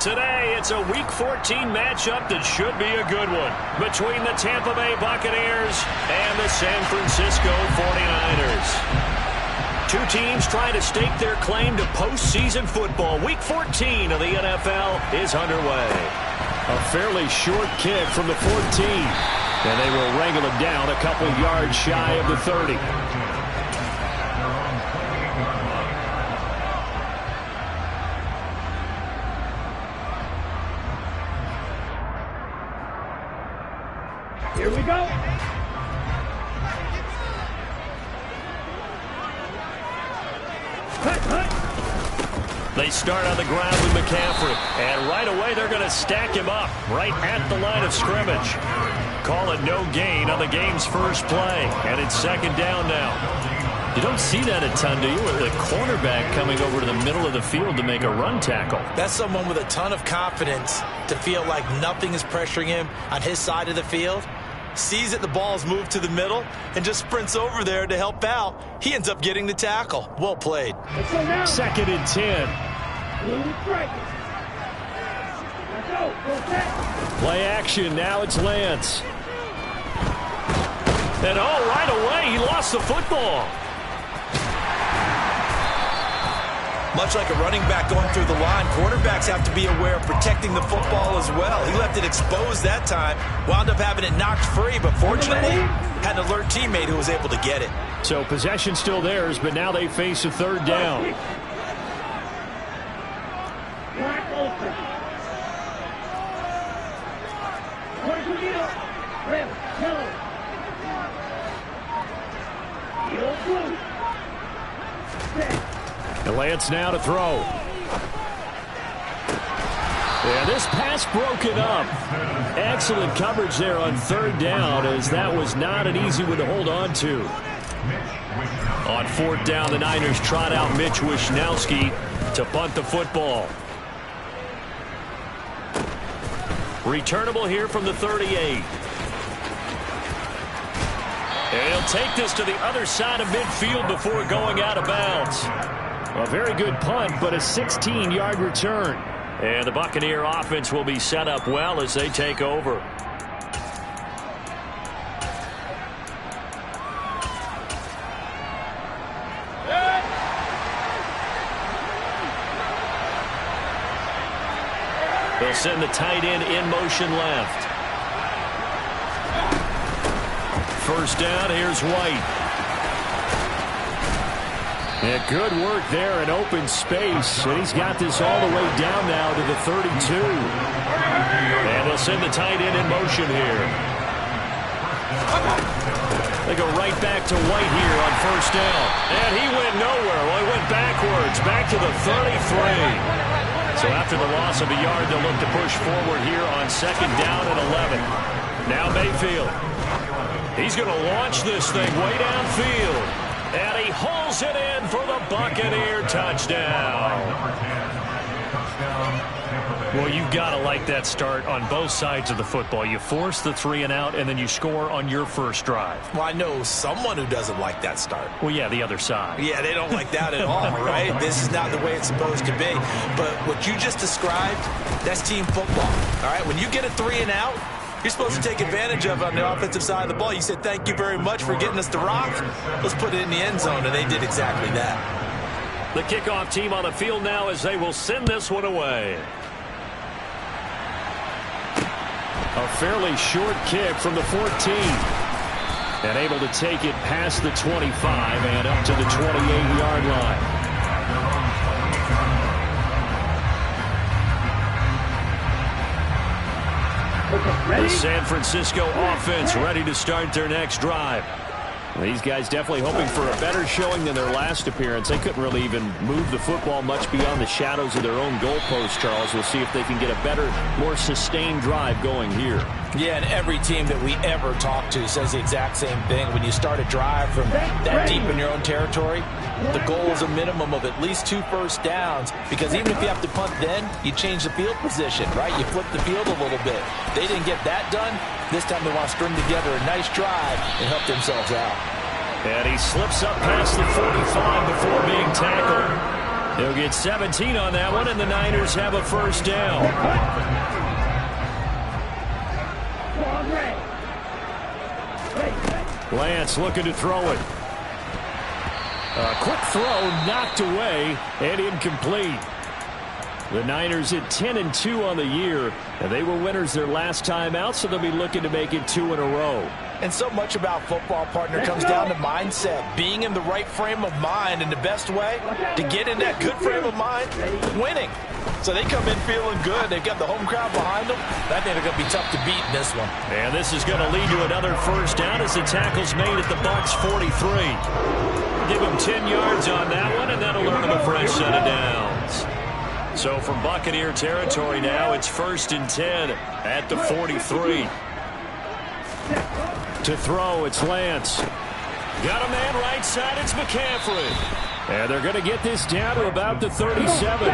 Today, it's a Week 14 matchup that should be a good one between the Tampa Bay Buccaneers and the San Francisco 49ers. Two teams trying to stake their claim to postseason football. Week 14 of the NFL is underway. A fairly short kick from the 14. And they will wrangle it down a couple yards shy of the 30. Here we go. They start on the ground with McCaffrey. And right away, they're going to stack him up right at the line of scrimmage. Call it no gain on the game's first play. And it's second down now. You don't see that a ton, do you? With the cornerback coming over to the middle of the field to make a run tackle. That's someone with a ton of confidence to feel like nothing is pressuring him on his side of the field. Sees that the ball's moved to the middle and just sprints over there to help out. He ends up getting the tackle. Well played. Second and 10. Play action. Now it's Lance. And right away, he lost the football. Much like a running back going through the line, quarterbacks have to be aware of protecting the football as well. He left it exposed that time, wound up having it knocked free, but fortunately, had an alert teammate who was able to get it. So possession still theirs, but now they face a third down. And Lance now to throw. And this pass broken up. Excellent coverage there on third down, as that was not an easy one to hold on to. On fourth down, the Niners trot out Mitch Wishnowsky to punt the football. Returnable here from the 38. And he'll take this to the other side of midfield before going out of bounds. A very good punt, but a 16-yard return. And the Buccaneer offense will be set up well as they take over. They'll send the tight end in motion left. First down, here's White. Yeah, good work there in open space. And he's got this all the way down now to the 32. And they'll send the tight end in motion here. They go right back to White here on first down. And he went nowhere. Well, he went backwards, back to the 33. So after the loss of a yard, they'll look to push forward here on second down and 11. Now Mayfield. He's going to launch this thing way downfield. And he hauls it in for the Buccaneer touchdown. Well, you've got to like that start on both sides of the football. You force the 3 and out, and then you score on your first drive. Well, I know someone who doesn't like that start. Well, yeah, the other side. Yeah, they don't like that at all, right? This is not the way it's supposed to be. But what you just described, that's team football, all right? When you get a 3 and out, you're supposed to take advantage of it on the offensive side of the ball. You said, thank you very much for getting us the rock. Let's put it in the end zone, and they did exactly that. The kickoff team on the field now as they will send this one away. A fairly short kick from the 14. And able to take it past the 25 and up to the 28-yard line. The San Francisco offense ready to start their next drive. Well, these guys definitely hoping for a better showing than their last appearance. They couldn't really even move the football much beyond the shadows of their own goalpost, Charles. We'll see if they can get a better, more sustained drive going here. Yeah, and every team that we ever talk to says the exact same thing. When you start a drive from that deep in your own territory, the goal is a minimum of at least 2 first downs, because even if you have to punt then, you change the field position, right? You flip the field a little bit. They didn't get that done. This time they want to string together a nice drive and help themselves out. And he slips up past the 45 before being tackled. He'll get 17 on that one, and the Niners have a first down. Lance looking to throw it. A quick throw knocked away and incomplete. The Niners at 10-2 on the year, and they were winners their last time out, so they'll be looking to make it 2 in a row. And so much about football, partner, comes down to mindset, being in the right frame of mind, and the best way to get in that good frame of mind, winning. So they come in feeling good. They've got the home crowd behind them. I think they're going to be tough to beat in this one. And this is going to lead to another first down as the tackle's made at the Bucs 43. Give them 10 yards on that one, and that'll earn them a fresh set of downs. So from Buccaneer territory now, it's 1st and 10 at the 43. To throw, it's Lance. Got a man right side, it's McCaffrey. And they're going to get this down to about the 37.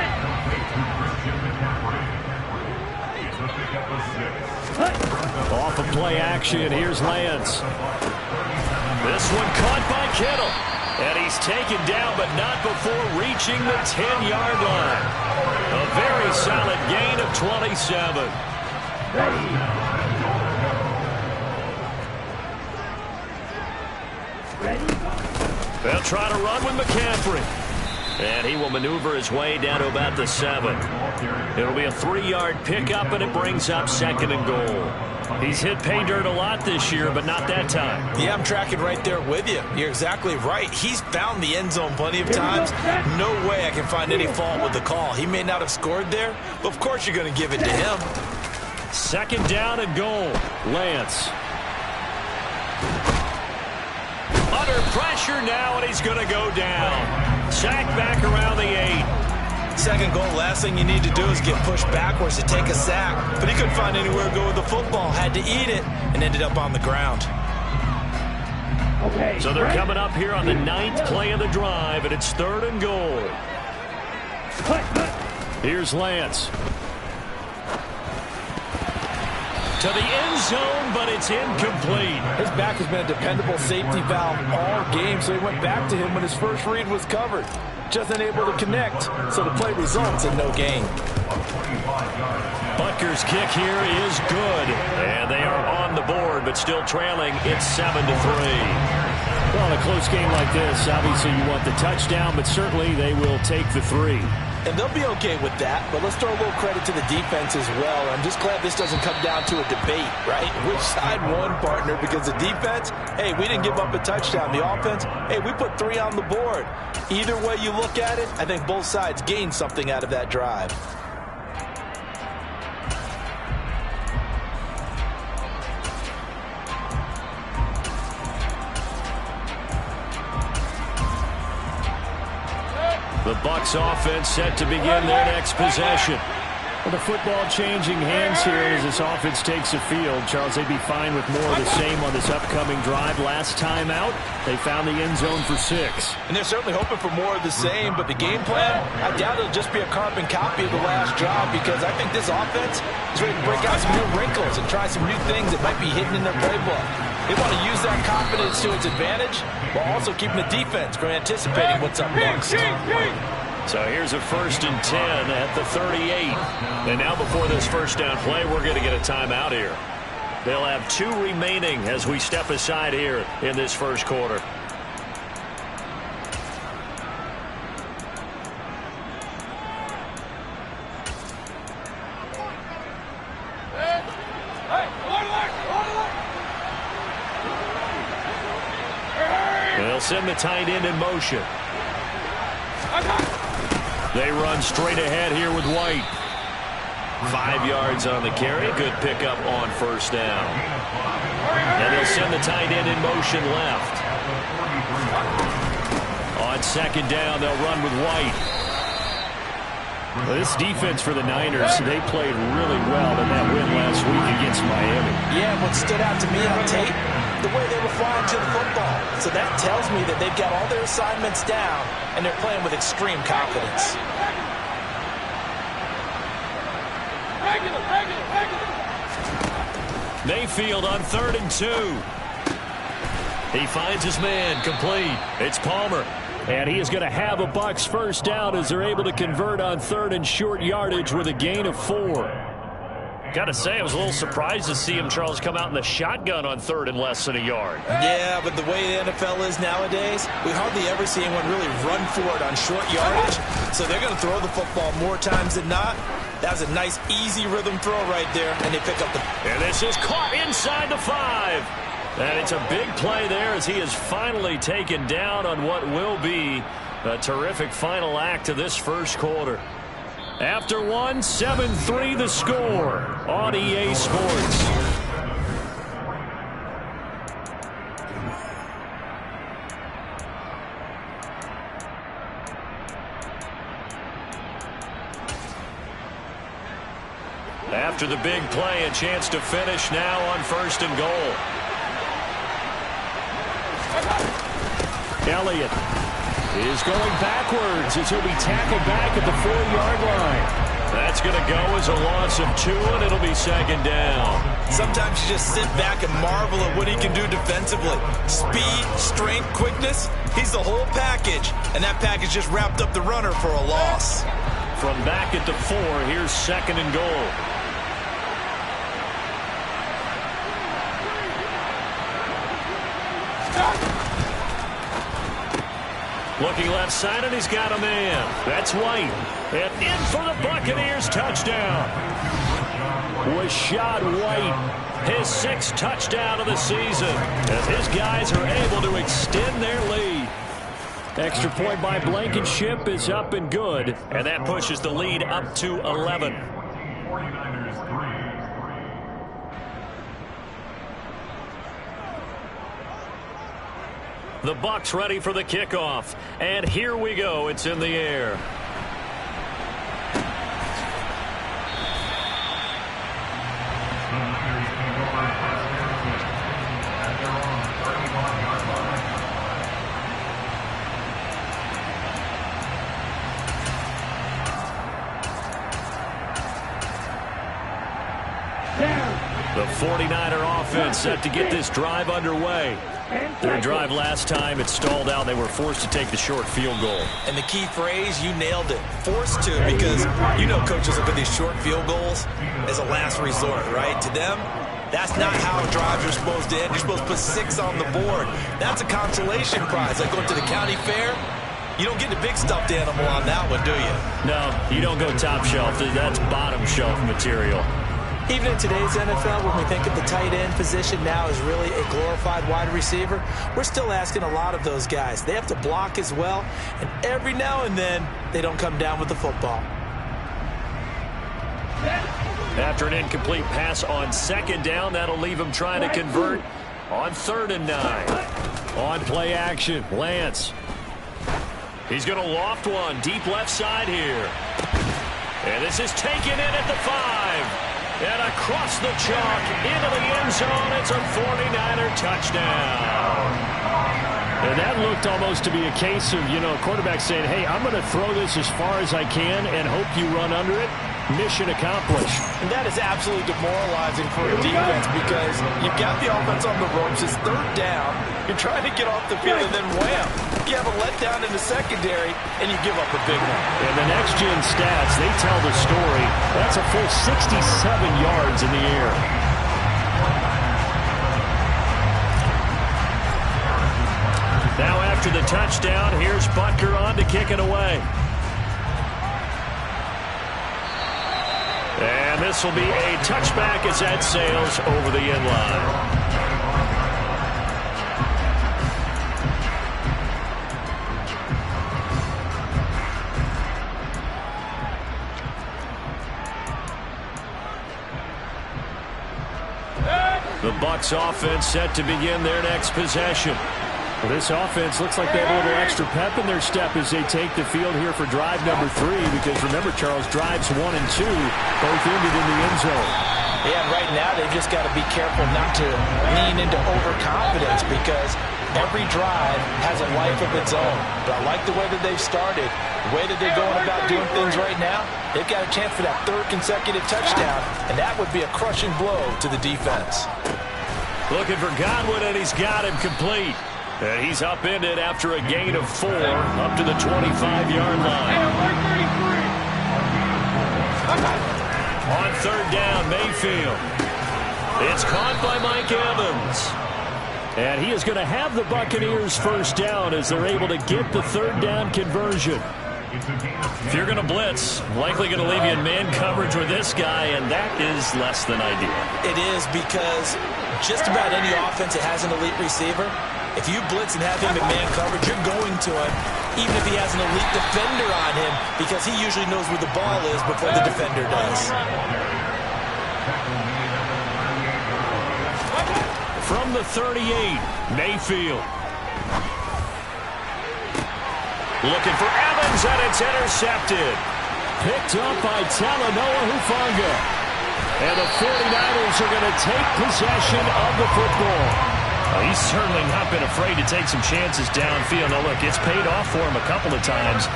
Off of play action, here's Lance. This one caught by Kittle. And he's taken down, but not before reaching the 10-yard line. A very solid gain of 27. They'll try to run with McCaffrey. And he will maneuver his way down to about the 7. It'll be a 3-yard pickup, and it brings up 2nd and goal. He's hit pay dirt a lot this year, but not that time. Yeah, I'm tracking right there with you. You're exactly right. He's found the end zone plenty of times. No way I can find any fault with the call. He may not have scored there, but of course you're going to give it to him. 2nd down and goal. Lance. Under pressure now, and he's going to go down. Sacked back around the 8. 2nd goal, last thing you need to do is get pushed backwards to take a sack. But he couldn't find anywhere to go with the football. Had to eat it and ended up on the ground. So they're coming up here on the 9th play of the drive, and it's 3rd and goal. Here's Lance. To the end zone, but it's incomplete. His back has been a dependable safety valve all game, so he went back to him when his first read was covered. Just unable to connect, so the play results in no gain. Butker's kick here is good, and they are on the board, but still trailing. It's 7-3. Well, in a close game like this, obviously you want the touchdown, but certainly they will take the 3. And they'll be okay with that, but let's throw a little credit to the defense as well. I'm just glad this doesn't come down to a debate, right? Which side won, partner? Because the defense, hey, we didn't give up a touchdown. The offense, hey, we put 3 on the board. Either way you look at it, I think both sides gained something out of that drive. The Bucs offense set to begin their next possession. Well, the football changing hands here as this offense takes the field. Charles, they'd be fine with more of the same on this upcoming drive. Last time out, they found the end zone for 6. And they're certainly hoping for more of the same, but the game plan, I doubt it'll just be a carbon copy of the last drive, because I think this offense is ready to break out some new wrinkles and try some new things that might be hidden in their playbook. They want to use that confidence to its advantage while also keeping the defense from anticipating what's up next. So here's a 1st and 10 at the 38. And now before this first down play, we're going to get a timeout here. They'll have 2 remaining as we step aside here in this first quarter. They'll send the tight end in motion. They run straight ahead here with White. 5 yards on the carry. Good pickup on 1st down. And they'll send the tight end in motion left. On 2nd down, they'll run with White. Well, this defense for the Niners, they played really well in that win last week against Miami. Yeah, what stood out to me on tape, the way they were flying to the football. So that tells me that they've got all their assignments down, and they're playing with extreme confidence. Mayfield on 3rd and 2. He finds his man complete. It's Palmer. And he is going to have a Bucs first down as they're able to convert on 3rd and short yardage with a gain of 4. Got to say, I was a little surprised to see him, Charles, come out in the shotgun on 3rd and less than a yard. Yeah, but the way the NFL is nowadays, we hardly ever see anyone really run for it on short yardage. So they're going to throw the football more times than not. That was a nice, easy rhythm throw right there, and they pick up the... And this is caught inside the 5. And it's a big play there as he is finally taken down on what will be a terrific final act of this first quarter. After one, 7-3 the score on EA Sports. After the big play, a chance to finish now on 1st and goal. Elliott is going backwards as he'll be tackled back at the 4-yard line. That's going to go as a loss of 2, and it'll be 2nd down. Sometimes you just sit back and marvel at what he can do defensively. Speed, strength, quickness, he's the whole package. And that package just wrapped up the runner for a loss. From back at the 4, here's 2nd and goal. Looking left side, and he's got a man. That's White. And in for the Buccaneers touchdown. Rachaad White, his 6th touchdown of the season, as his guys are able to extend their lead. Extra point by Blankenship is up and good, and that pushes the lead up to 11. The Bucs ready for the kickoff. And here we go. It's in the air. The 49er offense set to get this drive underway. Their drive last time, it stalled out. They were forced to take the short field goal. And the key phrase, you nailed it. Forced to, because you know coaches look at these short field goals as a last resort, right? To them, that's not how drives are supposed to end. You're supposed to put 6 on the board. That's a consolation prize. Like going to the county fair, you don't get the big stuffed animal on that one, do you? No, you don't go top shelf. That's bottom shelf material. Even in today's NFL, when we think of the tight end position now as really a glorified wide receiver, we're still asking a lot of those guys. They have to block as well, and every now and then, they don't come down with the football. After an incomplete pass on 2nd down, that'll leave him trying to convert on 3rd and 9. On play action, Lance. He's going to loft one deep left side here. And this is taken in at the 5. And across the chalk into the end zone, it's a 49er touchdown. And that looked almost to be a case of, a quarterback saying, hey, I'm going to throw this as far as I can and hope you run under it. Mission accomplished. And that is absolutely demoralizing for a defense because you've got the offense on the ropes. It's 3rd down. You're trying to get off the field, and then wham, you have a letdown in the secondary, and you give up a big one. And the next-gen stats, they tell the story. That's a full 67 yards in the air. Now after the touchdown, here's Butker on to kick it away. And this will be a touchback as that sails over the end line. The Bucs offense set to begin their next possession. Well, this offense looks like they have a little extra pep in their step as they take the field here for drive number 3. Because remember, Charles, drives 1 and 2 both ended in the end zone. Yeah, right now they've just got to be careful not to lean into overconfidence because every drive has a life of its own. But I like the way that they've started, the way that they're going about doing things right now. They've got a chance for that 3rd consecutive touchdown, and that would be a crushing blow to the defense. Looking for Godwin, and he's got him complete. And he's upended after a gain of 4 up to the 25-yard line. On third down, Mayfield. It's caught by Mike Evans. And he is going to have the Buccaneers first down as they're able to get the third down conversion. If you're going to blitz, likely going to leave you in man coverage with this guy, and that is less than ideal. It is, because just about any offense that has an elite receiver, if you blitz and have him in man coverage, you're going to him, even if he has an elite defender on him, because he usually knows where the ball is before the defender does. From the 38, Mayfield. Looking for Evans, and it's intercepted. Picked up by Talanoa Hufanga. And the 49ers are going to take possession of the football. He's certainly not been afraid to take some chances downfield. Now, look, it's paid off for him a couple of times.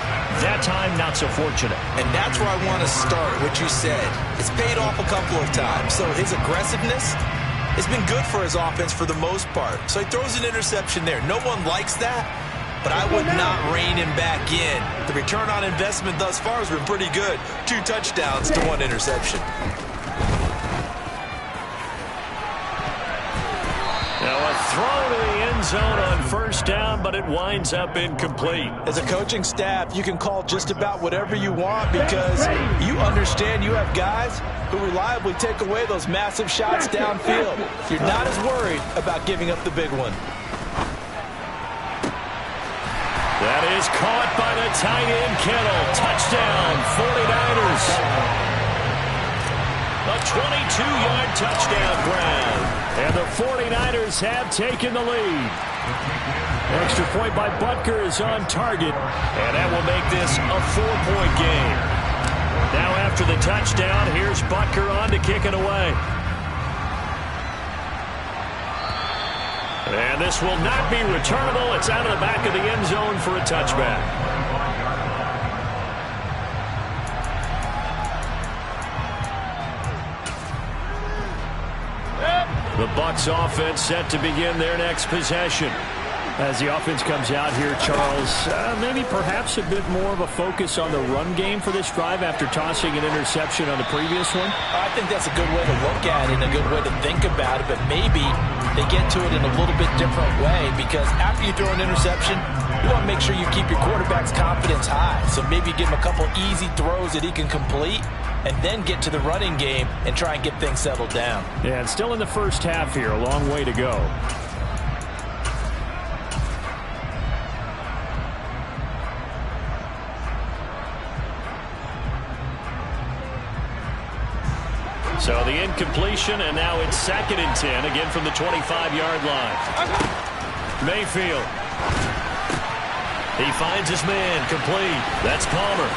That time, not so fortunate. And that's where I want to start, what you said. It's paid off a couple of times. So his aggressiveness has been good for his offense for the most part. So he throws an interception there. No one likes that, but I would not rein him back in. The return on investment thus far has been pretty good. 2 touchdowns to 1 interception. Now a throw to the end zone on first down, but it winds up incomplete. As a coaching staff, you can call just about whatever you want, because you understand you have guys who reliably take away those massive shots downfield. You're not as worried about giving up the big one. That is caught by the tight end, Kittle. Touchdown, 49ers. A 22-yard touchdown grab. And the 49ers have taken the lead. Extra point by Butker is on target. And that will make this a 4-point game. Now after the touchdown, here's Butker on to kick it away. And this will not be returnable. It's out of the back of the end zone for a touchback. The Bucs offense set to begin their next possession. As the offense comes out here, Charles, maybe perhaps a bit more of a focus on the run game for this drive after tossing an interception on the previous one? I think that's a good way to look at it and a good way to think about it, but maybe they get to it in a little bit different way, because after you throw an interception, you want to make sure you keep your quarterback's confidence high. So maybe give him a couple easy throws that he can complete, and then get to the running game and try and get things settled down. Yeah, and still in the first half here, a long way to go. So the incompletion, and now it's 2nd and 10, again from the 25-yard line. Mayfield. He finds his man, complete. That's Palmer.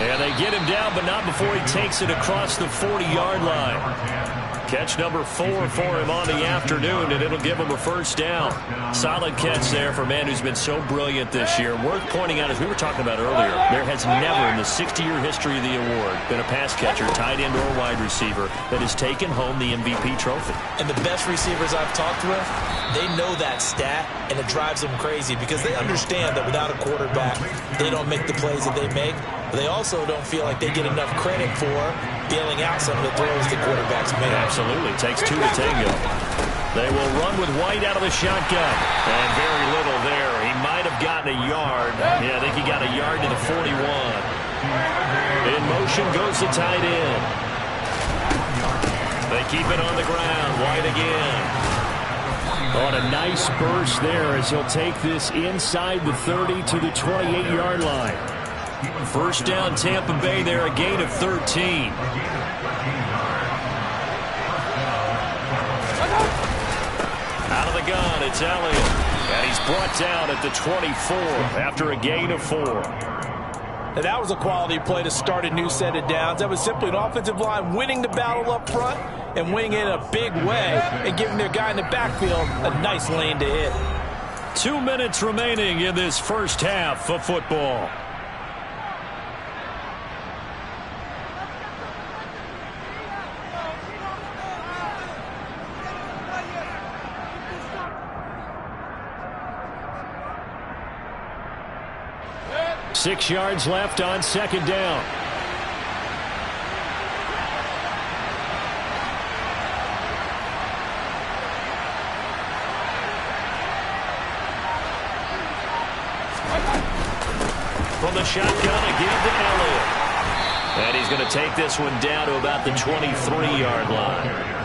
And they get him down, but not before he takes it across the 40-yard line. Catch number 4 for him on the afternoon, and it'll give him a first down. Solid catch there for a man who's been so brilliant this year. Worth pointing out, as we were talking about earlier, there has never in the 60-year history of the award been a pass catcher, tight end or wide receiver, that has taken home the MVP trophy. And the best receivers I've talked with, they know that stat, and it drives them crazy, because they understand that without a quarterback, they don't make the plays that they make. But they also don't feel like they get enough credit for bailing out some of the throws the quarterbacks make. Absolutely. Takes 2 to tango. They will run with White out of the shotgun. And very little there. He might have gotten a yard. Yeah, I think he got a yard to the 41. In motion goes the tight end. They keep it on the ground. White again. On a nice burst there as he'll take this inside the 30 to the 28-yard line. First down, Tampa Bay there, a gain of 13. Out of the gun, it's Elliott. And he's brought down at the 24 after a gain of 4. And that was a quality play to start a new set of downs. That was simply an offensive line winning the battle up front and winning it in a big way and giving their guy in the backfield a nice lane to hit. 2 minutes remaining in this first half of football. 6 yards left on second down. From the shotgun again to Elliott. And he's going to take this one down to about the 23-yard line.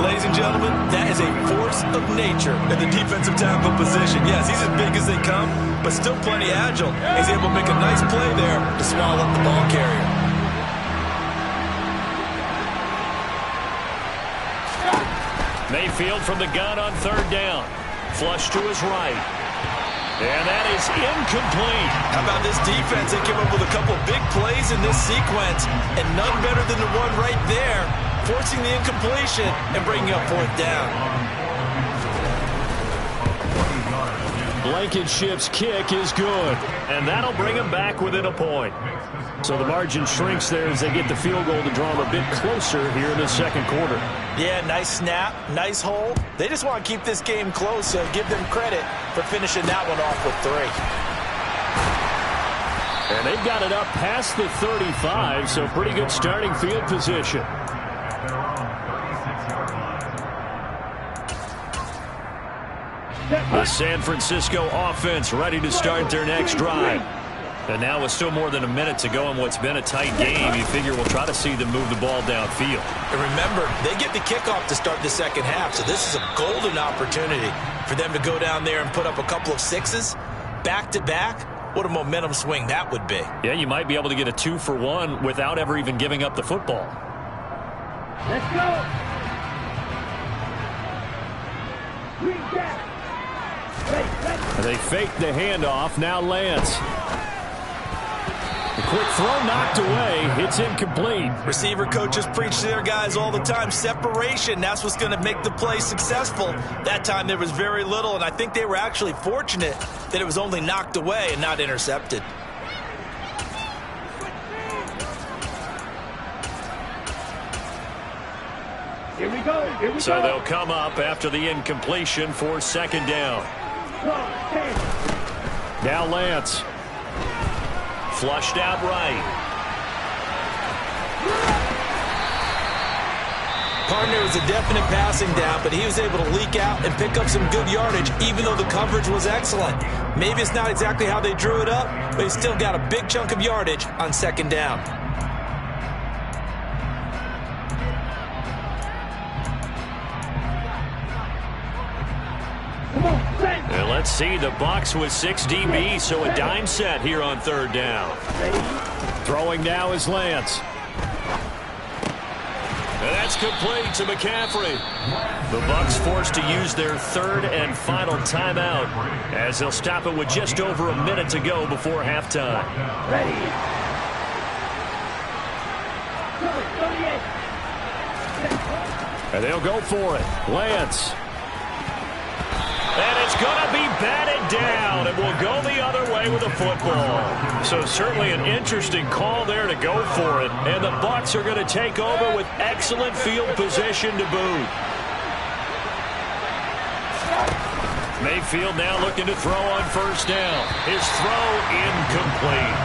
Ladies and gentlemen, that is a force of nature in the defensive tackle position. Yes, he's as big as they come, but still plenty agile. He's able to make a nice play there to swallow up the ball carrier. Mayfield from the gun on third down. Flush to his right. And that is incomplete. How about this defense? They came up with a couple big plays in this sequence, and none better than the one right there, forcing the incompletion and bringing up fourth down. Blankenship's kick is good, and that'll bring him back within a point. So the margin shrinks there as they get the field goal to draw them a bit closer here in the second quarter. Yeah, nice snap, nice hold. They just want to keep this game close, so give them credit for finishing that one off with 3. And they've got it up past the 35, so pretty good starting field position. The San Francisco offense ready to start their next drive. And now with still more than a minute to go in what's been a tight game, you figure we'll try to see them move the ball downfield. And remember, they get the kickoff to start the second half, so this is a golden opportunity for them to go down there and put up a couple of 6s back-to-back. What a momentum swing that would be. Yeah, you might be able to get a 2-for-1 without ever even giving up the football. Let's go. They fake the handoff. Now Lance. The quick throw knocked away. It's incomplete. Receiver coaches preach to their guys all the time. Separation, that's what's going to make the play successful. That time there was very little, and I think they were actually fortunate that it was only knocked away and not intercepted. Here we go. Here we So go. they'll come up after the incompletion for second down. Now Lance. Flushed out right. Partner was a definite passing down, but he was able to leak out and pick up some good yardage, even though the coverage was excellent. Maybe it's not exactly how they drew it up, but he still got a big chunk of yardage on second down. And let's see, the Bucs with 6 DB, so a dime set here on third down. Throwing now is Lance. And that's complete to McCaffrey. The Bucs forced to use their third and final timeout as they'll stop it with just over a minute to go before halftime. Ready. And they'll go for it. Lance. And it's going to be batted down, and will go the other way with the football. So certainly an interesting call there to go for it. And the Bucs are going to take over with excellent field position to boot. Mayfield now looking to throw on first down. His throw incomplete.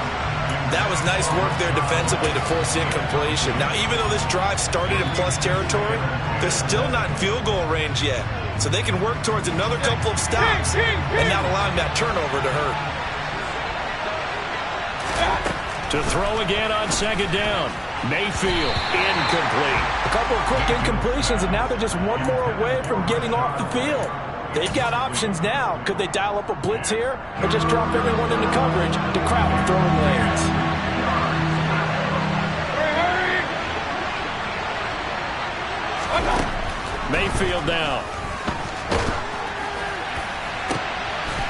That was nice work there defensively to force incompletion. Now, even though this drive started in plus territory, they're still not in field goal range yet. So they can work towards another couple of stops and not allowing that turnover to hurt. To throw again on second down. Mayfield, incomplete. A couple of quick incompletions, and now they're just one more away from getting off the field. They've got options now. Could they dial up a blitz here or just drop everyone into coverage to crowd the throwing lanes? Mayfield now.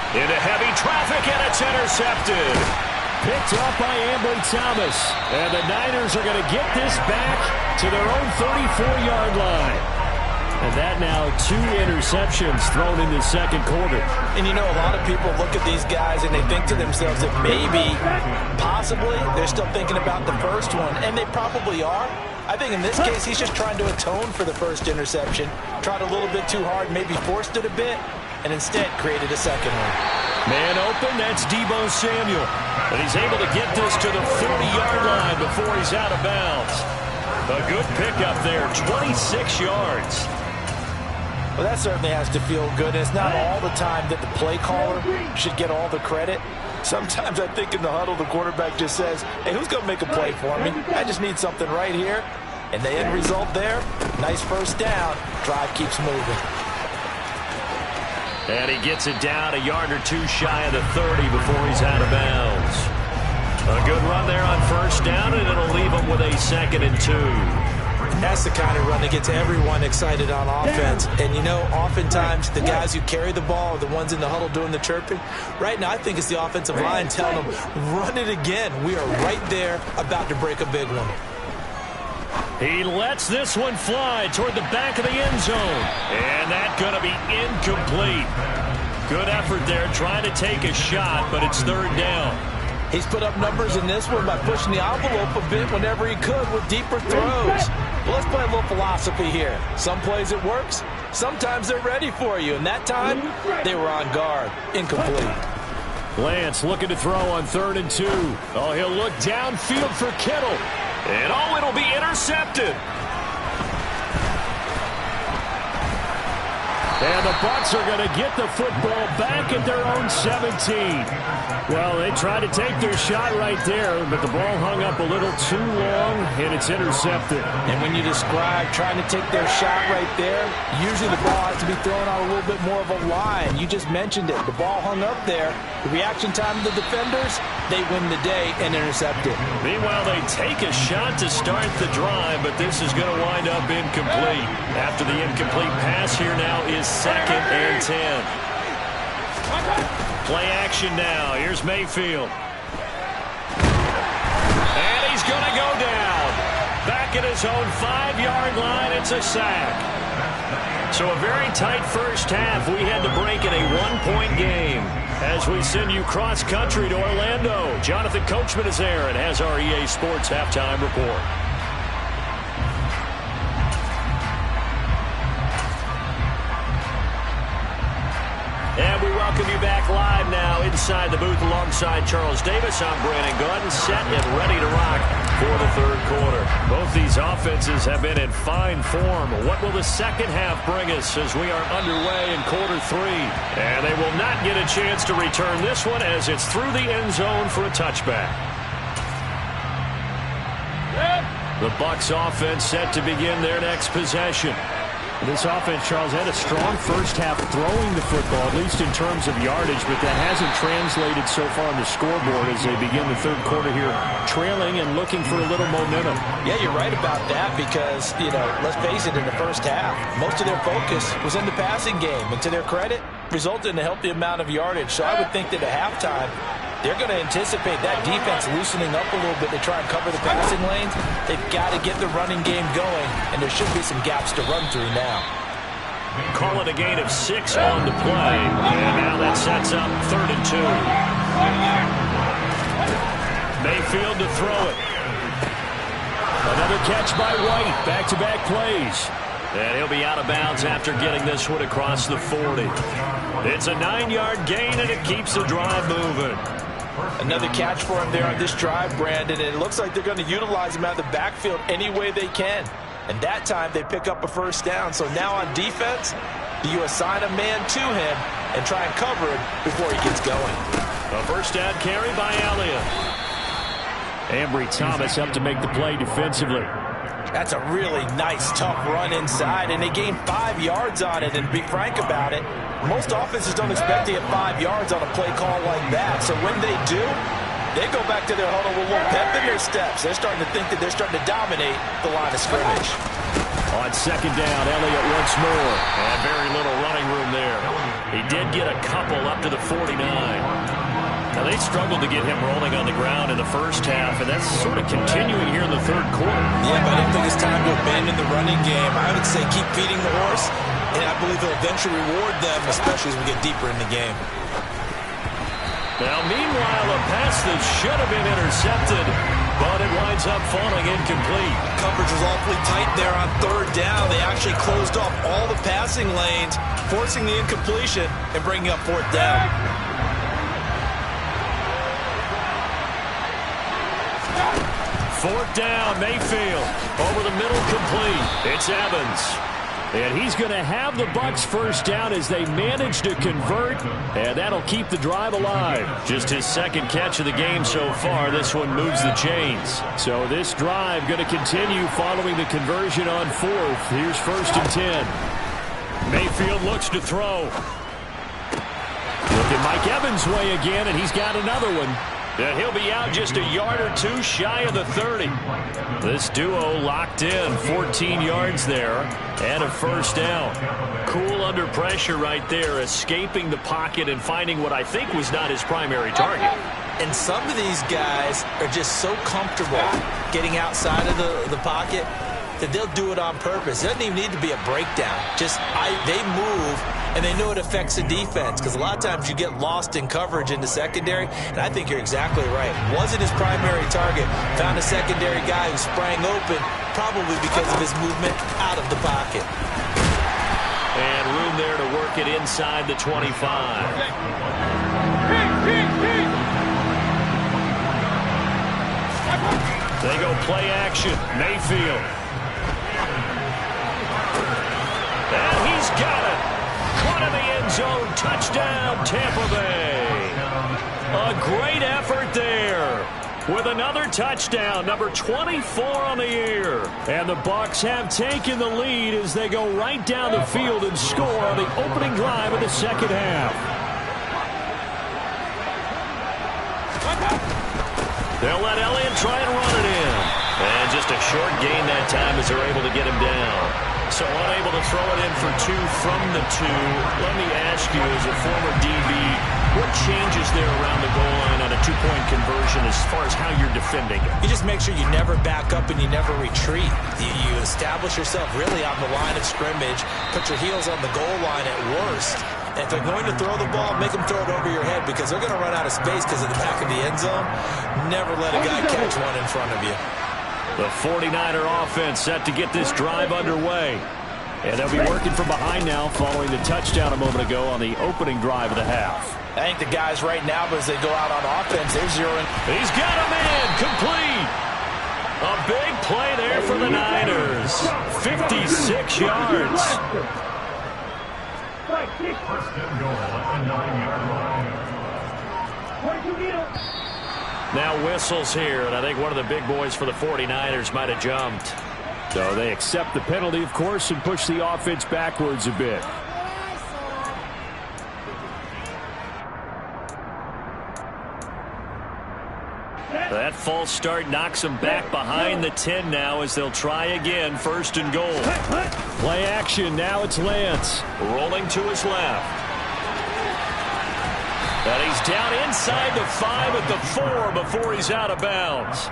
Into heavy traffic, and it's intercepted. Picked up by Ambry Thomas. And the Niners are going to get this back to their own 34-yard line. And that now 2 interceptions thrown in the second quarter. And you know, a lot of people look at these guys and they think to themselves that maybe, possibly, they're still thinking about the first one. And they probably are. I think in this case, he's just trying to atone for the first interception. Tried a little bit too hard, maybe forced it a bit, and instead created a second one. Man open, that's Deebo Samuel. And he's able to get this to the 40-yard line before he's out of bounds. A good pickup there, 26 yards. Well, that certainly has to feel good. It's not all the time that the play caller should get all the credit. Sometimes I think in the huddle, the quarterback just says, hey, who's going to make a play for me? I just need something right here. And the end result there, nice first down. Drive keeps moving. And he gets it down a yard or two shy of the 30 before he's out of bounds. A good run there on first down, and it'll leave him with a 2nd and 2. That's the kind of run that gets everyone excited on offense. And, you know, oftentimes the guys who carry the ball are the ones in the huddle doing the chirping. Right now, I think it's the offensive line telling them, run it again. We are right there about to break a big one. He lets this one fly toward the back of the end zone. And that's going to be incomplete. Good effort there trying to take a shot, but it's 3rd down. He's put up numbers in this one by pushing the envelope a bit whenever he could with deeper throws. Well, let's play a little philosophy here. Some plays it works. Sometimes they're ready for you. And that time, they were on guard. Incomplete. Lance looking to throw on 3rd and 2. Oh, he'll look downfield for Kittle. And oh, it'll be intercepted. And the Bucs are going to get the football back at their own 17. Well, they tried to take their shot right there, but the ball hung up a little too long, and it's intercepted. And when you describe trying to take their shot right there, usually the ball has to be thrown on a little bit more of a line. You just mentioned it. The ball hung up there. The reaction time of the defenders, they win the day and intercept it. Meanwhile, they take a shot to start the drive, but this is going to wind up incomplete. After the incomplete pass, here now is 2nd and 10. Play action now. Here's Mayfield. And he's going to go down. Back at his own 5-yard line, it's a sack. So a very tight first half. We had to break in a 1-point game. As we send you cross-country to Orlando, Jonathan Coachman is there and has our EA Sports halftime report. And we welcome you back live now inside the booth alongside Charles Davis. I'm Brandon Gaudin, set and ready to rock for the 3rd quarter. Both these offenses have been in fine form. What will the second half bring us as we are underway in quarter 3? And they will not get a chance to return this one as it's through the end zone for a touchback. The Bucs offense set to begin their next possession. This offense, Charles, had a strong first half throwing the football, at least in terms of yardage, but that hasn't translated so far on the scoreboard as they begin the 3rd quarter here, trailing and looking for a little momentum. Yeah, you're right about that because, you know, let's face it, in the first half, most of their focus was in the passing game, and to their credit, resulted in a healthy amount of yardage. So I would think that at halftime, they're going to anticipate that defense loosening up a little bit to try and cover the passing lanes. They've got to get the running game going, and there should be some gaps to run through now. Call it a gain of 6 on the play, and now that sets up 3rd and 2. Mayfield to throw it. Another catch by White. Back-to-back plays. And he'll be out of bounds after getting this one across the 40. It's a 9-yard gain, and it keeps the drive moving. Another catch for him there on this drive, Brandon. And it looks like they're going to utilize him out of the backfield any way they can. And that time they pick up a first down. So now on defense, you assign a man to him and try and cover him before he gets going. A first down carry by Elliott. Ambry Thomas up to make the play defensively. That's a really nice, tough run inside, and they gained 5 yards on it. And to be frank about it, most offenses don't expect to get 5 yards on a play call like that. So when they do, they go back to their huddle with a little pep in their steps. They're starting to think that they're starting to dominate the line of scrimmage. On 2nd down, Elliott once more. And very little running room there. He did get a couple up to the 49. Now, they struggled to get him rolling on the ground in the first half, and that's sort of continuing here in the 3rd quarter. Yeah, but I don't think it's time to abandon the running game. I would say keep feeding the horse, and I believe he'll eventually reward them, especially as we get deeper in the game. Now, meanwhile, a pass that should have been intercepted, but it winds up falling incomplete. Coverage was awfully tight there on 3rd down. They actually closed off all the passing lanes, forcing the incompletion and bringing up 4th down. 4th down, Mayfield. Over the middle, complete. It's Evans. And he's going to have the Bucs first down as they manage to convert, and that'll keep the drive alive. Just his 2nd catch of the game so far. This one moves the chains. So this drive going to continue following the conversion on 4th. Here's 1st and 10. Mayfield looks to throw. Looking Mike Evans' way again, and he's got another one. And he'll be out just a yard or two shy of the 30. This duo locked in, 14 yards there, and a 1st down. Cool under pressure right there, escaping the pocket and finding what I think was not his primary target. And some of these guys are just so comfortable getting outside of the pocket that they'll do it on purpose. It doesn't even need to be a breakdown. They move, and they know it affects the defense, because a lot of times you get lost in coverage in the secondary, and I think you're exactly right. Wasn't his primary target. Found a secondary guy who sprang open, probably because of his movement out of the pocket. And room there to work it inside the 25. They go play action. Mayfield. And he's got it. Caught in the end zone. Touchdown, Tampa Bay. A great effort there. With another touchdown, number 24 on the year. And the Bucs have taken the lead as they go right down the field and score on the opening drive of the 2nd half. They'll let Elliott try and run it in. And just a short gain that time as they're able to get him down. So unable to throw it in for 2 from the 2. Let me ask you, as a former DB, what changes there around the goal line on a 2-point conversion as far as how you're defending it? You just make sure you never back up and you never retreat. You establish yourself really on the line of scrimmage, put your heels on the goal line at worst. And if they're going to throw the ball, make them throw it over your head, because they're going to run out of space because of the back of the end zone. Never let a guy catch one in front of you. The 49er offense set to get this drive underway. And they'll be working from behind now following the touchdown a moment ago on the opening drive of the half. I think the guys right now, as they go out on offense, they're zeroing. He's got him in. Complete. A big play there for the Niners. 56 yards. Now whistles here, and I think one of the big boys for the 49ers might have jumped. So they accept the penalty, of course, and push the offense backwards a bit. That false start knocks them back behind the 10 now as they'll try again, 1st and goal. Play action, now it's Lance. Rolling to his left. And he's down inside the 5 at the 4 before he's out of bounds.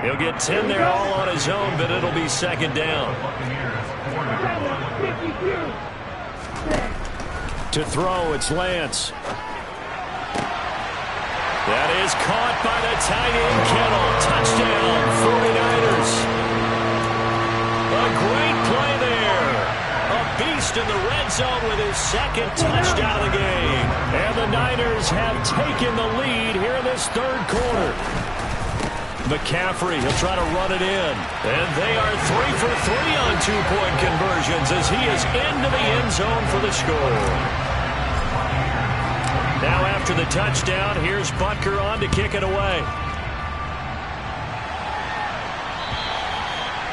He'll get 10 there all on his own, but it'll be 2nd down. To throw, it's Lance. That is caught by the tight end, Kittle. Touchdown, 49ers. A great play there. A beast in the red zone with his 2nd touchdown of the game. And the Niners have taken the lead here in this 3rd quarter. McCaffrey, he'll try to run it in. And they are 3 for 3 on 2-point conversions as he is into the end zone for the score. Now after the touchdown, here's Butker on to kick it away.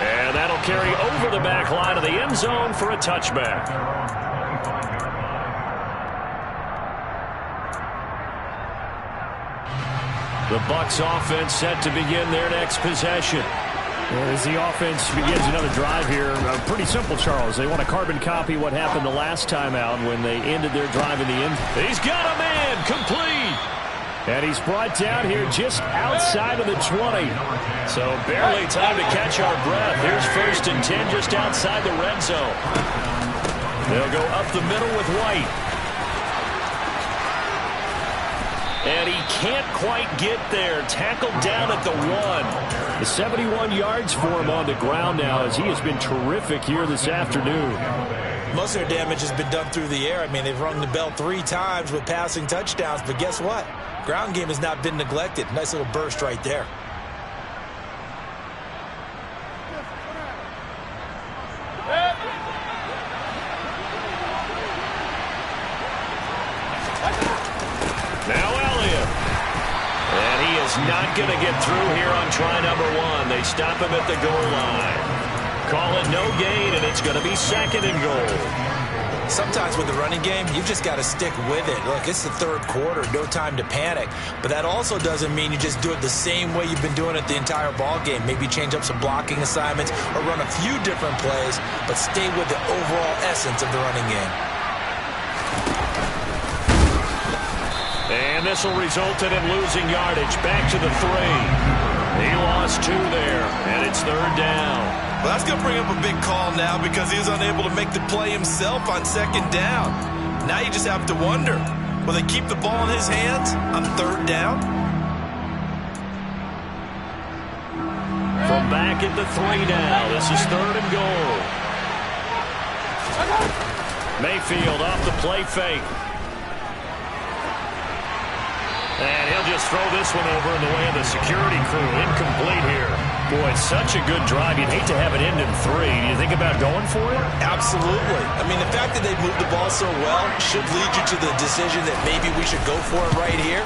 And that'll carry over the back line of the end zone for a touchback. The Bucs offense set to begin their next possession. As the offense begins another drive here, pretty simple, Charles. They want to carbon copy what happened the last time out when they ended their drive in the end. He's got a man, complete. And he's brought down here just outside of the 20. So barely time to catch our breath. Here's 1st and 10 just outside the red zone. They'll go up the middle with White. And he can't quite get there. Tackled down at the 1. The 71 yards for him on the ground now as he has been terrific here this afternoon. Most of their damage has been done through the air. I mean, they've rung the bell 3 times with passing touchdowns. But guess what? Ground game has not been neglected. Nice little burst right there. not going to get through here on try number 1. They stop him at the goal line. Call it no gain, and it's going to be 2nd and goal. Sometimes with the running game, you've just got to stick with it. Look, it's the 3rd quarter, no time to panic. But that also doesn't mean you just do it the same way you've been doing it the entire ball game. Maybe change up some blocking assignments or run a few different plays, but stay with the overall essence of the running game. And this will result in him losing yardage. Back to the 3. He lost 2 there, and it's 3rd down. Well, that's going to bring up a big call now because he was unable to make the play himself on 2nd down. Now you just have to wonder, will they keep the ball in his hands on 3rd down? From back at the 3 now, this is 3rd and goal. Mayfield off the play fake. And he'll just throw this one over in the way of the security crew. Incomplete here. Boy, it's such a good drive. You'd hate to have it end in 3. Do you think about going for it? Absolutely. I mean, the fact that they moved the ball so well should lead you to the decision that maybe we should go for it right here.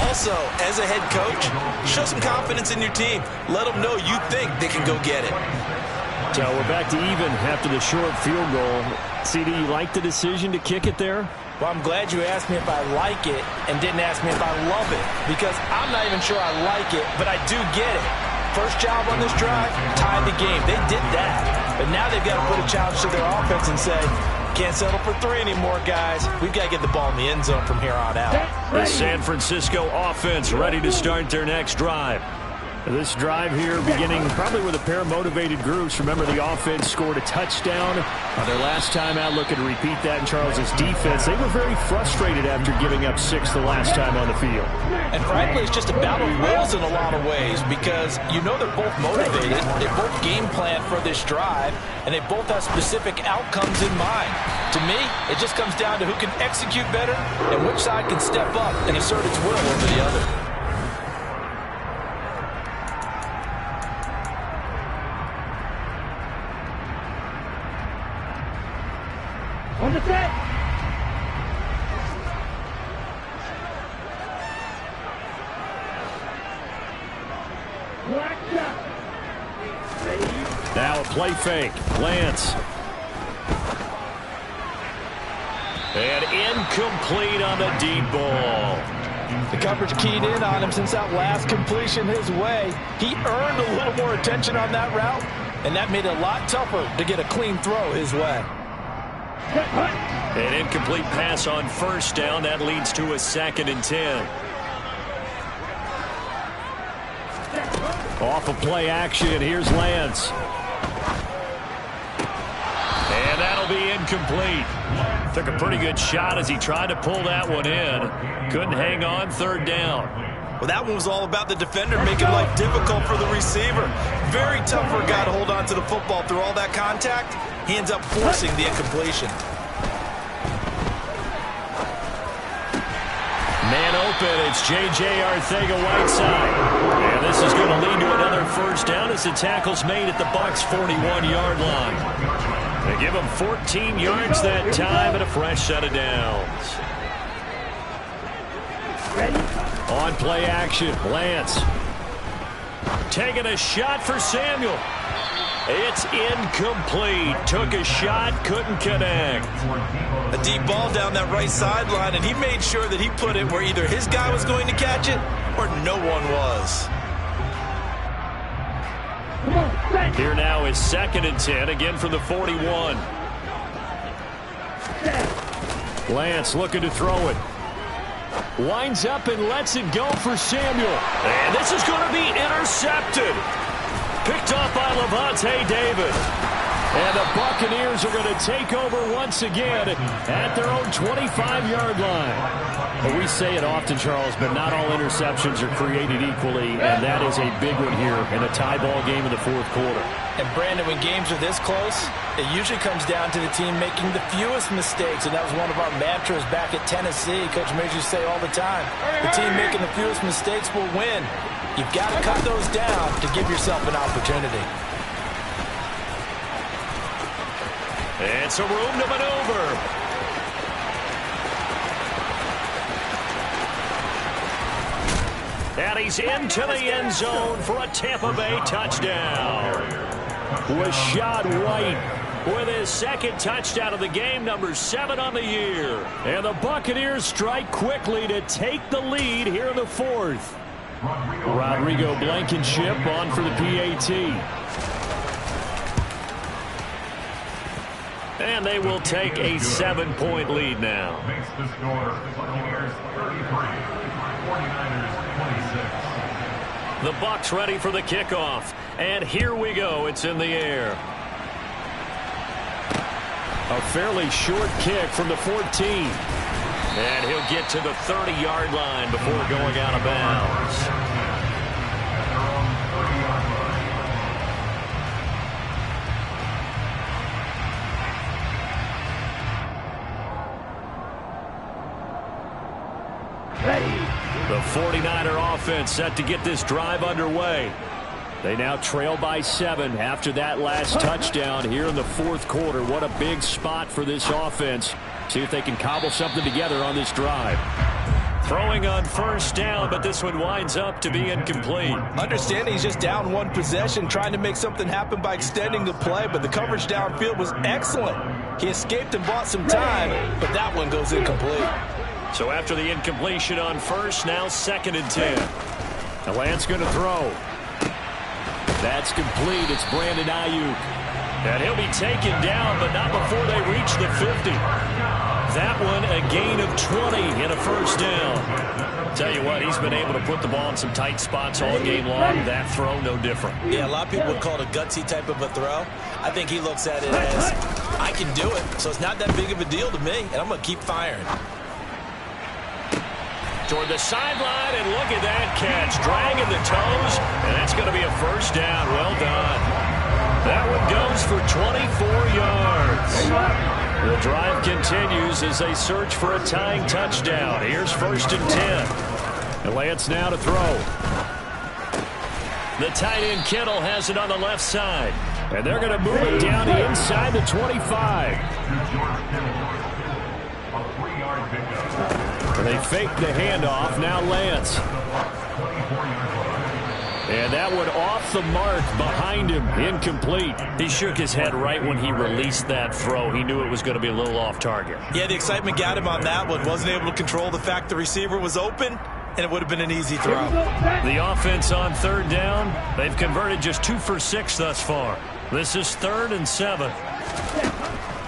Also, as a head coach, show some confidence in your team. Let them know you think they can go get it. So we're back to even after the short field goal. CD, you like the decision to kick it there? Well, I'm glad you asked me if I like it and didn't ask me if I love it, because I'm not even sure I like it, but I do get it. First job on this drive, tie the game. They did that. But now they've got to put a challenge to their offense and say, can't settle for 3 anymore, guys. We've got to get the ball in the end zone from here on out. The San Francisco offense ready to start their next drive. This drive here beginning probably with a pair of motivated groups. Remember, the offense scored a touchdown on their last time out. Looking to repeat that in Charles' defense. They were very frustrated after giving up 6 the last time on the field. And frankly, it's just a battle of wills in a lot of ways, because you know they're both motivated. They both game plan for this drive, and they both have specific outcomes in mind. To me, it just comes down to who can execute better and which side can step up and assert its will over the other. On the set. Black shot. Now a play fake. Lance. And incomplete on the deep ball. The coverage keyed in on him since that last completion his way. He earned a little more attention on that route, and that made it a lot tougher to get a clean throw his way. An incomplete pass on 1st down. That leads to a 2nd and 10. Off of play action, here's Lance. And that'll be incomplete. Took a pretty good shot as he tried to pull that one in. Couldn't hang on 3rd down. Well, that one was all about the defender making life difficult for the receiver. Very tough for a guy to hold on to the football through all that contact. He ends up forcing the incompletion. Man open, it's J.J. Arcega-Whiteside. And this is going to lead to another 1st down as the tackle's made at the Bucs' 41-yard line. They give him 14 yards that time and a fresh set of downs. On play action, Lance. Taking a shot for Samuel. It's incomplete. Took a shot, couldn't connect. A deep ball down that right sideline, and he made sure that he put it where either his guy was going to catch it or no one was. Here now is 2nd and 10, again from the 41. Lance looking to throw it. Winds up and lets it go for Samuel. And this is going to be intercepted. Picked off by Lavonte David. And the Buccaneers are going to take over once again at their own 25-yard line. Well, we say it often, Charles, but not all interceptions are created equally, and that is a big one here in a tie ball game in the 4th quarter. And, Brandon, when games are this close, it usually comes down to the team making the fewest mistakes, and that was one of our mantras back at Tennessee. Coach Major used to say all the time, the team making the fewest mistakes will win. You've got to cut those down to give yourself an opportunity. And some room to maneuver. And he's into the end zone for a Tampa Bay touchdown. Rachaad White with his second touchdown of the game, number 7 on the year. And the Buccaneers strike quickly to take the lead here in the fourth. Rodrigo Blankenship on for the PAT. And they will take a 7-point lead now. Makes the score Buccaneers 33, 49ers 26. The Bucs ready for the kickoff. And here we go. It's in the air. A fairly short kick from the 14. And he'll get to the 30-yard line before going out of bounds. The 49er offense set to get this drive underway. They now trail by 7 after that last touchdown here in the fourth quarter. What a big spot for this offense. See if they can cobble something together on this drive. Throwing on first down, but this one winds up to be incomplete. Understanding he's just down one possession, trying to make something happen by extending the play, but the coverage downfield was excellent. He escaped and bought some time, but that one goes incomplete. So after the incompletion on first, now 2nd and 10. The Lance going to throw. That's complete. It's Brandon Ayuk. And he'll be taken down, but not before they reach the 50. That one a gain of 20 and a first down. Tell you what, he's been able to put the ball in some tight spots all game long. That throw, no different. Yeah, a lot of people would call it a gutsy type of a throw. I think he looks at it as, I can do it, so it's not that big of a deal to me, and I'm going to keep firing. Toward the sideline, and look at that catch. Dragging the toes, and that's going to be a first down. Well done. That one goes for 24 yards. The drive continues as they search for a tying touchdown. Here's 1st and 10. And Lance now to throw. The tight end Kittle has it on the left side. And they're going to move it down to inside the 25. And they fake the handoff. Now Lance. And that one off the mark behind him. Incomplete. He shook his head right when he released that throw. He knew it was going to be a little off target. Yeah, the excitement got him on that one. Wasn't able to control the fact the receiver was open, and it would have been an easy throw. The offense on 3rd down. They've converted just 2 for 6 thus far. This is 3rd and 7.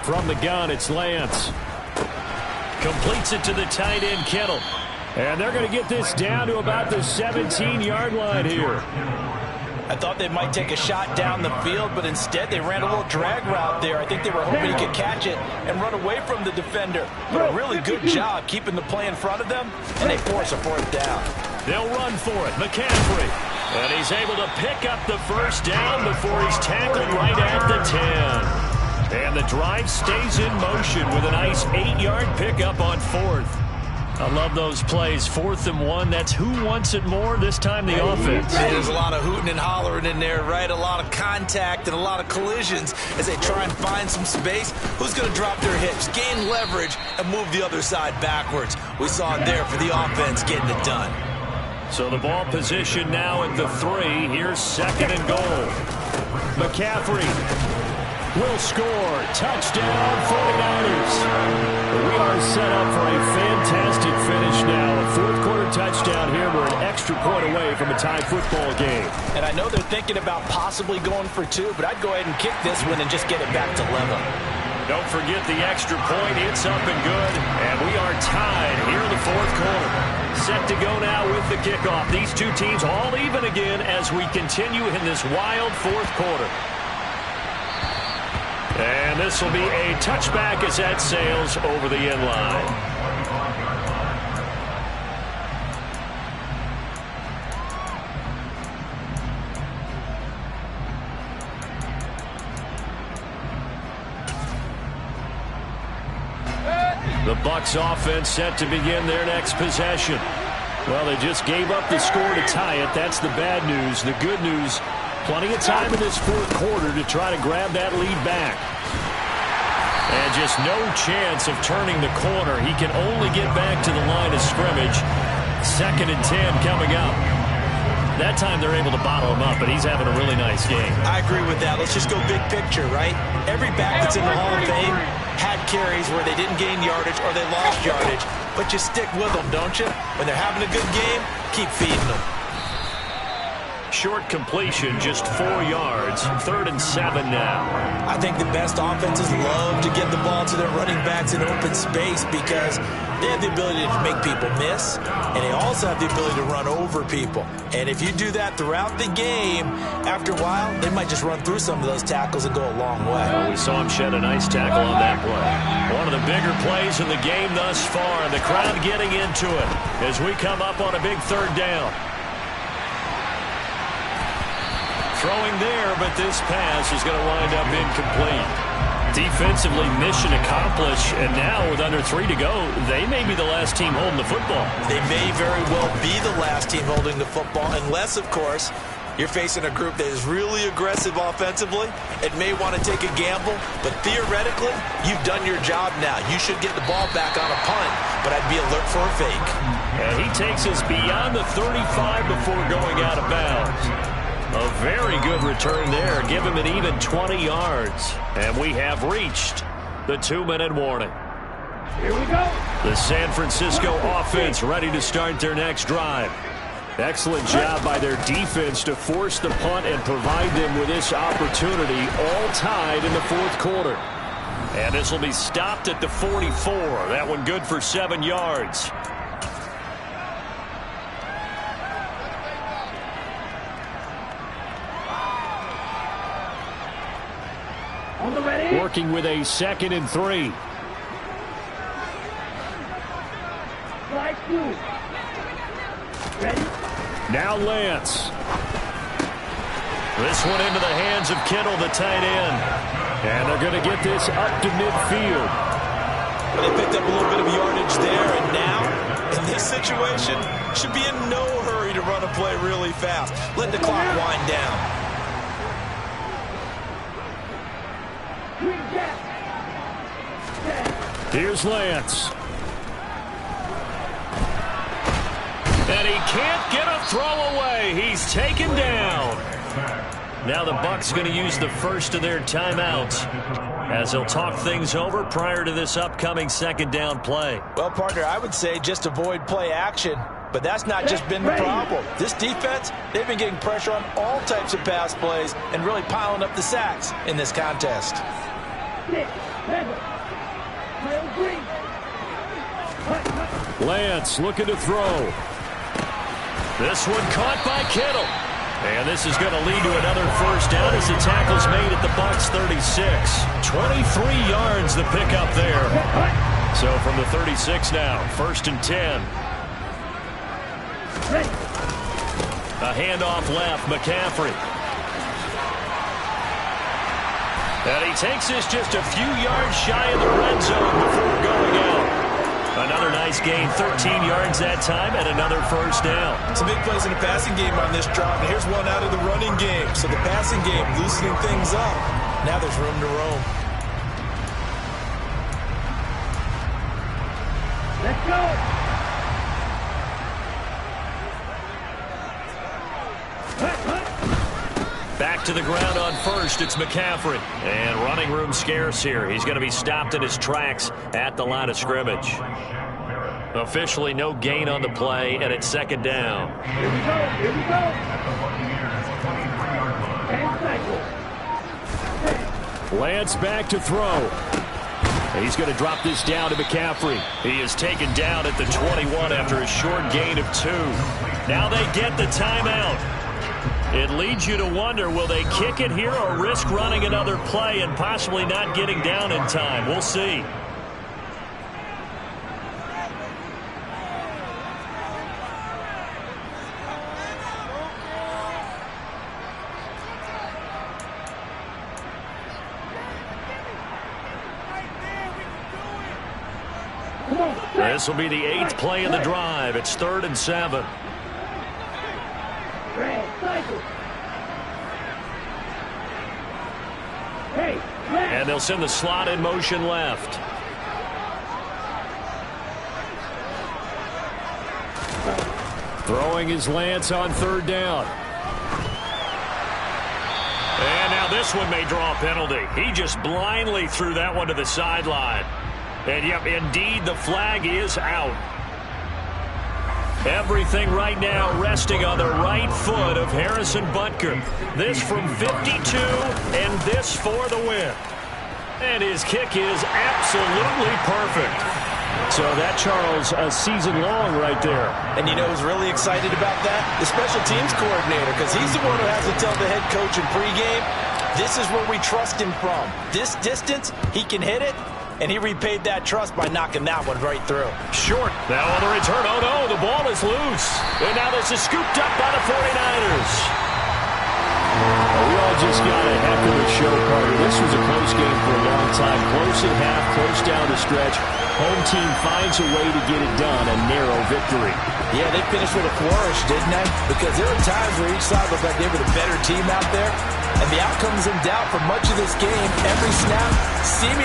From the gun, it's Lance. Completes it to the tight end, Kittle. And they're going to get this down to about the 17-yard line here. I thought they might take a shot down the field, but instead they ran a little drag route there. I think they were hoping he could catch it and run away from the defender. But a really good job keeping the play in front of them, and they force a 4th down. They'll run for it. McCaffrey. And he's able to pick up the first down before he's tackled right at the 10. And the drive stays in motion with a nice 8-yard pickup on 4th. I love those plays. 4th and 1. That's who wants it more. This time the offense. There's a lot of hooting and hollering in there, right? A lot of contact and a lot of collisions as they try and find some space. Who's going to drop their hips, gain leverage, and move the other side backwards? We saw it there for the offense getting it done. So the ball position now at the 3. Here's 2nd and goal. McCaffrey will score. Touchdown, 49ers. We are set up for a fantastic finish now. A 4th quarter touchdown here. We're an extra point away from a tie football game. And I know they're thinking about possibly going for 2, but I'd go ahead and kick this one and just get it back to level. Don't forget the extra point. It's up and good. And we are tied here in the 4th quarter. Set to go now with the kickoff. These two teams all even again as we continue in this wild 4th quarter. And this will be a touchback as that sails over the end line. The Bucs offense set to begin their next possession. Well, they just gave up the score to tie it. That's the bad news. The good news, plenty of time in this 4th quarter to try to grab that lead back. And just no chance of turning the corner. He can only get back to the line of scrimmage. 2nd and 10 coming up. That time they're able to bottle him up, but he's having a really nice game. I agree with that. Let's just go big picture, right? Every back that's in the Hall of Fame had carries where they didn't gain yardage or they lost yardage, but you stick with them, don't you? When they're having a good game, keep feeding them. Short completion, just 4 yards. 3rd and 7 now. I think the best offenses love to get the ball to their running backs in open space because they have the ability to make people miss, and they also have the ability to run over people. And if you do that throughout the game, after a while, they might just run through some of those tackles and go a long way. Well, we saw him shed a nice tackle on that play. One of the bigger plays in the game thus far, and the crowd getting into it as we come up on a big 3rd down. Throwing there, but this pass is going to wind up incomplete. Defensively, mission accomplished, and now with under 3 to go, they may be the last team holding the football. They may very well be the last team holding the football, unless, of course, you're facing a group that is really aggressive offensively and may want to take a gamble, but theoretically, you've done your job now. You should get the ball back on a punt, but I'd be alert for a fake. And he takes us beyond the 35 before going out of bounds. A very good return there. Give him an even 20 yards. And we have reached the 2-minute warning. Here we go. The San Francisco offense ready to start their next drive. Excellent job by their defense to force the punt and provide them with this opportunity, all tied in the 4th quarter. And this will be stopped at the 44. That one good for 7 yards. Working with a 2nd and 3. Slide through. Ready? Now Lance. This one into the hands of Kittle, the tight end. And they're going to get this up to midfield. Well, they picked up a little bit of yardage there, and now, in this situation, should be in no hurry to run a play really fast. Let the clock wind down. Here's Lance. And he can't get a throw away. He's taken down. Now the Bucs going to use the first of their timeouts as they'll talk things over prior to this upcoming 2nd down play. Well, partner, I would say just avoid play action. But that's not just been the problem. This defense, they've been getting pressure on all types of pass plays and really piling up the sacks in this contest. Lance looking to throw. This one caught by Kittle. And this is going to lead to another 1st down as the tackle's made at the Bucs 36. 23 yards the pickup there. So from the 36 now, 1st and 10. A handoff left, McCaffrey. And he takes this just a few yards shy of the red zone before going out. Another nice gain, 13 yards that time, and another 1st down. Some big plays in the passing game on this drive, and here's one out of the running game. So the passing game loosening things up. Now there's room to roam. Let's go. Back to the ground on 1st, it's McCaffrey. And running room scarce here. He's going to be stopped in his tracks at the line of scrimmage. Officially no gain on the play, and it's 2nd down. Here we go. Here we go. Lance back to throw. He's going to drop this down to McCaffrey. He is taken down at the 21 after a short gain of 2. Now they get the timeout. It leads you to wonder, will they kick it here or risk running another play and possibly not getting down in time? We'll see. This will be the 8th play of the drive. It's 3rd and 7. And they'll send the slot in motion left. Throwing his lance on third down. And now this one may draw a penalty. He just blindly threw that one to the sideline. And, yep, indeed, the flag is out. Everything right now resting on the right foot of Harrison Butker. This from 52, and this for the win. And his kick is absolutely perfect. So that, Charles, a season long right there. And you know who's really excited about that? The special teams coordinator, because he's the one who has to tell the head coach in pregame, this is where we trust him from. This distance, he can hit it, and he repaid that trust by knocking that one right through. Short. Now on the return. Oh, no, the ball is loose. And now this is scooped up by the 49ers. We all just got a heck of a show, Carter. This was a close game for a long time. Close at half, close down the stretch. Home team finds a way to get it done, a narrow victory. Yeah, they finished with a flourish, didn't they? Because there were times where each side looked like they were the better team out there. And the outcome's in doubt for much of this game. Every snap seeming